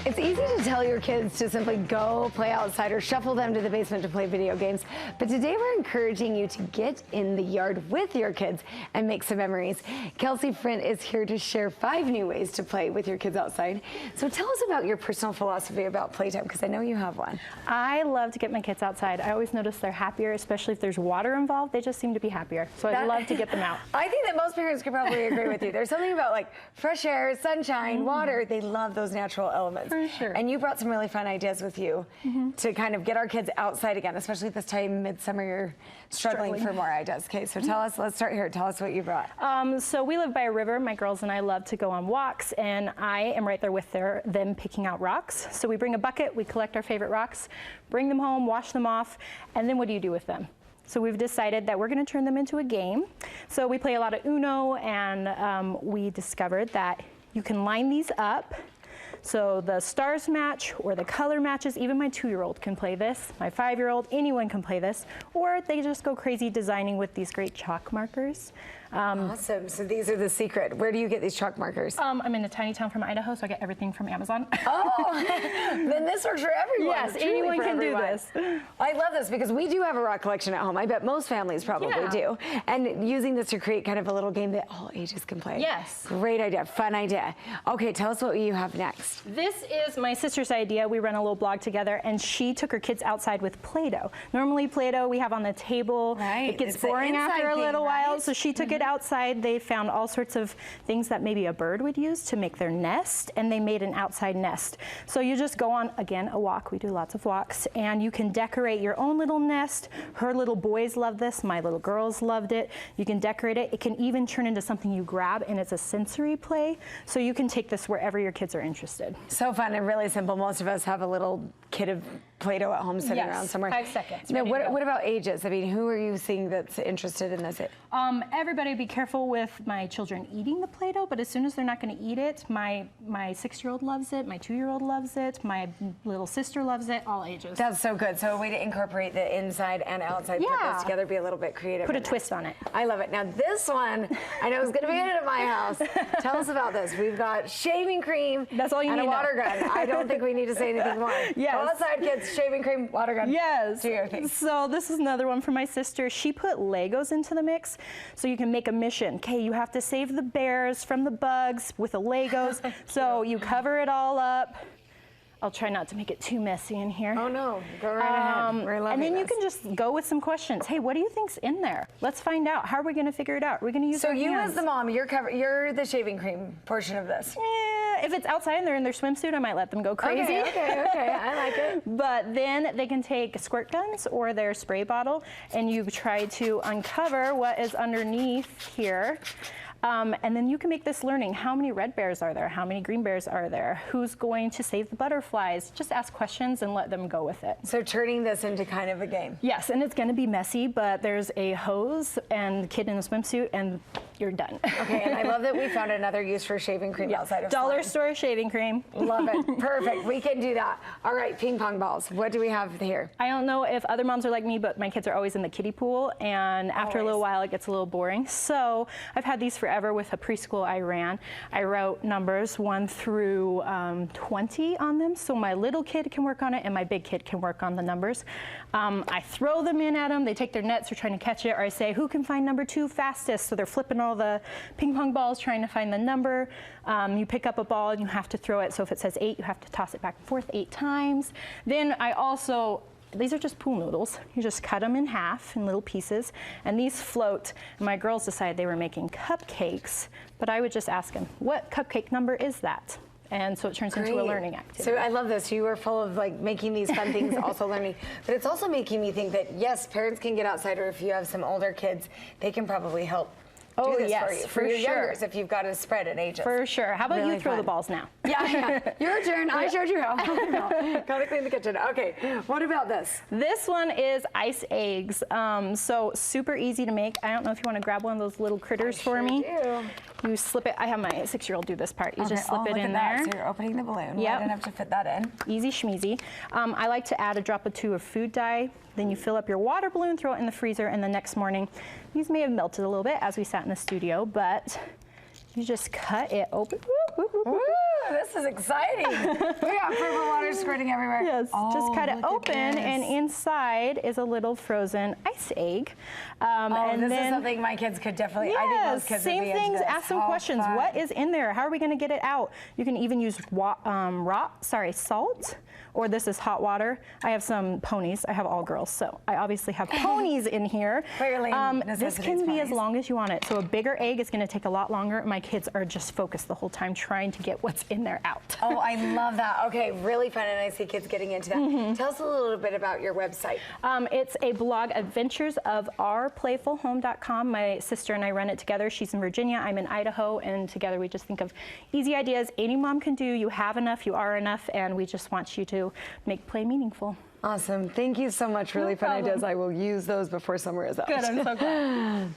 It's easy to tell your kids to simply go play outside or shuffle them to the basement to play video games. But today we're encouraging you to get in the yard with your kids and make some memories. Kelsie Frint is here to share 5 new ways to play with your kids outside. So tell us about your personal philosophy about playtime, because I know you have one. I love to get my kids outside. I always notice they're happier, especially if there's water involved. They just seem to be happier. So I love to get them out. I think that most parents could probably agree with you. There's something about like fresh air, sunshine, water. They love those natural elements. For sure. And you brought some really fun ideas with you to kind of get our kids outside again, especially this time midsummer. You're struggling for more ideas. Okay, so tell us, let's start here. Tell us what you brought. So we live by a river. My girls and I love to go on walks, and I am right there with them picking out rocks. So we bring a bucket, we collect our favorite rocks, bring them home, wash them off, and then what do you do with them? So we've decided that we're going to turn them into a game. So we play a lot of Uno, and we discovered that you can line these up. So the stars match or the color matches. Even my 2-year-old can play this. My 5-year-old, anyone can play this. Or they just go crazy designing with these great chalk markers. Awesome. So these are the secret. Where do you get these chalk markers? I'm in a tiny town from Idaho, so I get everything from Amazon. Oh, then this works for everyone. Yes, anyone can do this. I love this because we do have a rock collection at home. I bet most families probably do. And using this to create kind of a little game that all ages can play. Yes. Great idea. Fun idea. Okay, tell us what you have next. This is my sister's idea. We run a little blog together, and she took her kids outside with Play-Doh. Normally Play-Doh we have on the table. Right. It gets boring after a little while, so she took it outside. They found all sorts of things that maybe a bird would use to make their nest, and they made an outside nest. So you just go on, again, a walk. We do lots of walks, and you can decorate your own little nest. Her little boys love this. My little girls loved it. You can decorate it. It can even turn into something you grab, and it's a sensory play, so you can take this wherever your kids are interested. So fun and really simple. Most of us have a little kit of Play-Doh at home sitting around somewhere. 5 seconds. Now, what about ages? I mean, who are you seeing that's interested in this? Everybody be careful with my children eating the Play-Doh, but as soon as they're not going to eat it, my 6-year-old loves it, my 2-year-old loves it, my little sister loves it, all ages. That's so good. So a way to incorporate the inside and outside put those together, be a little bit creative. Put a twist on it. I love it. Now this one, I know is going to be in it at my house. Tell us about this. We've got shaving cream. That's all you need and a water gun. I don't think we need to say anything more. Yes. Go outside, kids. Shaving cream, water gun. Yes. Do your thing. So this is another one from my sister. She put Legos into the mix, so you can make a mission. Okay, you have to save the bears from the bugs with the Legos. So you cover it all up. I'll try not to make it too messy in here. Oh no, go right ahead. We're loving and then this. you can just go with some questions. Hey, what do you think's in there? Let's find out. How are we going to figure it out? We're going to use our hands. So you as the mom, you're the shaving cream portion of this. Yeah, if it's outside and they're in their swimsuit, I might let them go crazy. Okay, I like it. But then they can take squirt guns or their spray bottle, and you try to uncover what is underneath here. And then you can make this learning. How many red bears are there? How many green bears are there? Who's going to save the butterflies? Just ask questions and let them go with it. So turning this into kind of a game. Yes, and it's going to be messy, but there's a hose and kid in a swimsuit, and you're done. Okay, and I love that we found another use for shaving cream outside of dollar slime. store shaving cream. Love it. Perfect. We can do that. All right, ping pong balls. What do we have here? I don't know if other moms are like me, but my kids are always in the kiddie pool, and after a little while it gets a little boring. So I've had these forever with a preschool I ran. I wrote numbers 1 through 20 on them, so my little kid can work on it and my big kid can work on the numbers. I throw them in at them. They take their nets, they're trying to catch it, or I say, who can find number 2 fastest? So they're flipping all the ping pong balls trying to find the number. You pick up a ball and you have to throw it. So if it says 8, you have to toss it back and forth 8 times. Then I also, these are just pool noodles. You just cut them in half in little pieces, and these float. And my girls decided they were making cupcakes, but I would just ask them, what cupcake number is that? And so it turns into a learning activity. So I love this. You were full of like making these fun things, also learning. But it's also making me think that, yes, parents can get outside, or if you have some older kids, they can probably help do this for you. For your youngers, if you've got a spread in ages. For sure. How about you throw the balls now? Yeah. Your turn. I showed you how. Gotta clean the kitchen. Okay. What about this? This one is ice eggs. So super easy to make. I don't know if you want to grab one of those little critters for me. Do. You slip it. I have my 6-year-old do this part. You just slip it in there. So you're opening the balloon. Yep. Wide enough to fit that in. Easy schmeezy. I like to add a drop or 2 of food dye. Then you fill up your water balloon, throw it in the freezer, and the next morning, these may have melted a little bit as we sat in the studio, but you just cut it open. this is exciting. We got purple water squirting everywhere. Yes, just cut it open, and inside is a little frozen ice egg. And this is something my kids could definitely, I think most kids same would be into things, this. ask some questions. Fun. What is in there? How are we gonna get it out? You can even use salt, or this is hot water. I have some ponies. I have all girls, so I obviously have ponies in here. Clearly, this can be as long as you want it. So a bigger egg is gonna take a lot longer. My kids are just focused the whole time trying to get what's in there out. Oh, I love that. Okay, really fun, and I see kids getting into that. Tell us a little bit about your website. It's a blog, adventuresofourplayfulhome.com. My sister and I run it together. She's in Virginia, I'm in Idaho, and together we just think of easy ideas any mom can do. You have enough, you are enough, and we just want you to make play meaningful. Awesome. Thank you so much. Really fun ideas. I will use those before summer is out. Good, I'm so glad.